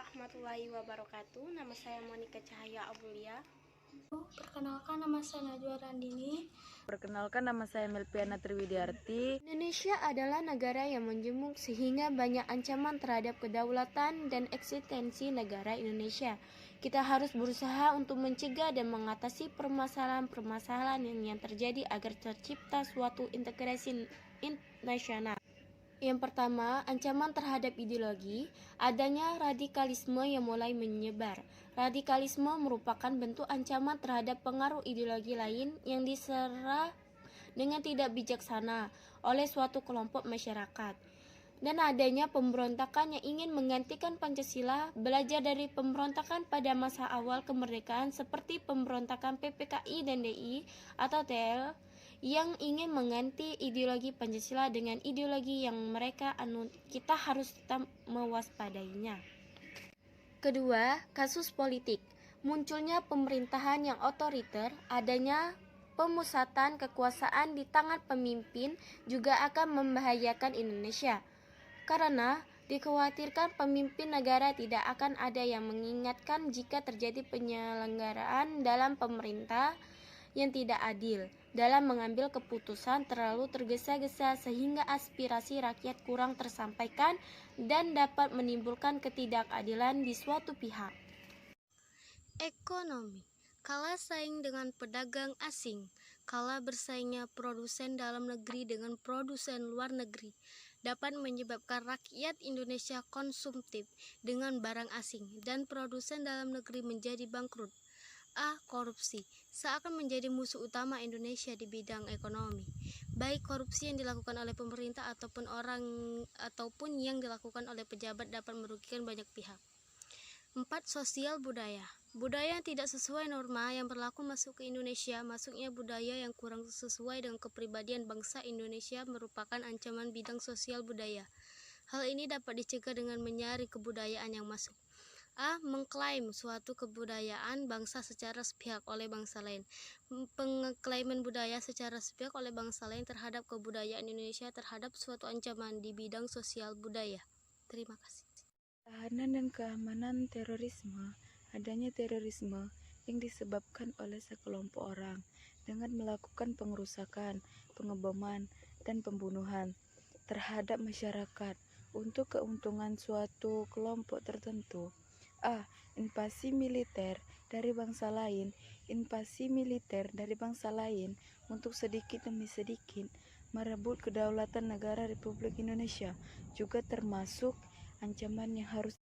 warahmatullahi wabarakatuh. Nama saya Monika Cahaya Abulia. Perkenalkan, nama saya Najwa Randini. Perkenalkan, nama saya Melpiana Triwidiarti. Indonesia adalah negara yang menjemuk sehingga banyak ancaman terhadap kedaulatan dan eksistensi negara Indonesia. Kita harus berusaha untuk mencegah dan mengatasi permasalahan-permasalahan yang terjadi agar tercipta suatu integrasi nasional. Yang pertama, ancaman terhadap ideologi. Adanya radikalisme yang mulai menyebar. Radikalisme merupakan bentuk ancaman terhadap pengaruh ideologi lain yang diserap dengan tidak bijaksana oleh suatu kelompok masyarakat. Dan adanya pemberontakan yang ingin menggantikan Pancasila. Belajar dari pemberontakan pada masa awal kemerdekaan seperti pemberontakan PPKI dan DI atau TL yang ingin mengganti ideologi Pancasila dengan ideologi yang mereka anut. Kita harus tetap mewaspadainya. Kedua, kasus politik. Munculnya pemerintahan yang otoriter, adanya pemusatan kekuasaan di tangan pemimpin juga akan membahayakan Indonesia. Karena dikhawatirkan pemimpin negara tidak akan ada yang mengingatkan jika terjadi penyelenggaraan dalam pemerintah yang tidak adil dalam mengambil keputusan terlalu tergesa-gesa sehingga aspirasi rakyat kurang tersampaikan dan dapat menimbulkan ketidakadilan di suatu pihak. Ekonomi. Kalah saing dengan pedagang asing, kalah bersaingnya produsen dalam negeri dengan produsen luar negeri dapat menyebabkan rakyat Indonesia konsumtif dengan barang asing dan produsen dalam negeri menjadi bangkrut. A. Korupsi seakan menjadi musuh utama Indonesia di bidang ekonomi, baik korupsi yang dilakukan oleh pemerintah ataupun yang dilakukan oleh pejabat dapat merugikan banyak pihak. 4. Sosial budaya. Budaya yang tidak sesuai norma yang berlaku masuk ke Indonesia. Masuknya budaya yang kurang sesuai dengan kepribadian bangsa Indonesia merupakan ancaman bidang sosial budaya. Hal ini dapat dicegah dengan menyaring kebudayaan yang masuk. A. Mengklaim suatu kebudayaan bangsa secara sepihak oleh bangsa lain. Pengklaiman budaya secara sepihak oleh bangsa lain terhadap kebudayaan Indonesia terhadap suatu ancaman di bidang sosial budaya. Terima kasih. Tahanan dan keamanan terorisme. Adanya terorisme yang disebabkan oleh sekelompok orang dengan melakukan pengerusakan, pengeboman, dan pembunuhan terhadap masyarakat untuk keuntungan suatu kelompok tertentu. A. Invasi militer dari bangsa lain. Invasi militer dari bangsa lain untuk sedikit demi sedikit merebut kedaulatan negara Republik Indonesia juga termasuk ancaman yang harus